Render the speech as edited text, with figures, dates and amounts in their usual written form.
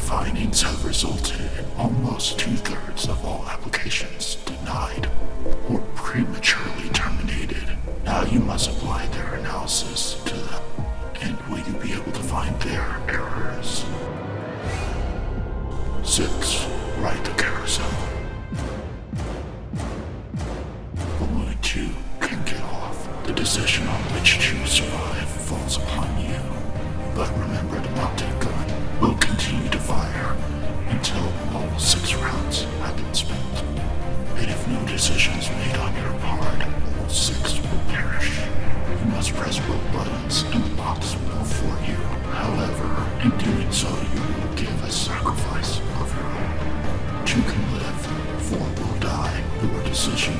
findings have resulted in almost 2/3 of all applications denied or prematurely terminated. Now you must apply their analysis to them. And will you be able to find their errors? 6. Write the carousel. Only 2 can get off. The decision on which to survive falls upon you. But remember to not take gun. We'll continue to fire until all 6 rounds have been spent. And if no decision is made on your part, all 6 will perish. You must press both buttons and the box will for you. However, in doing so, you will give a sacrifice of your own. 2 can live, 4 will die. Your decision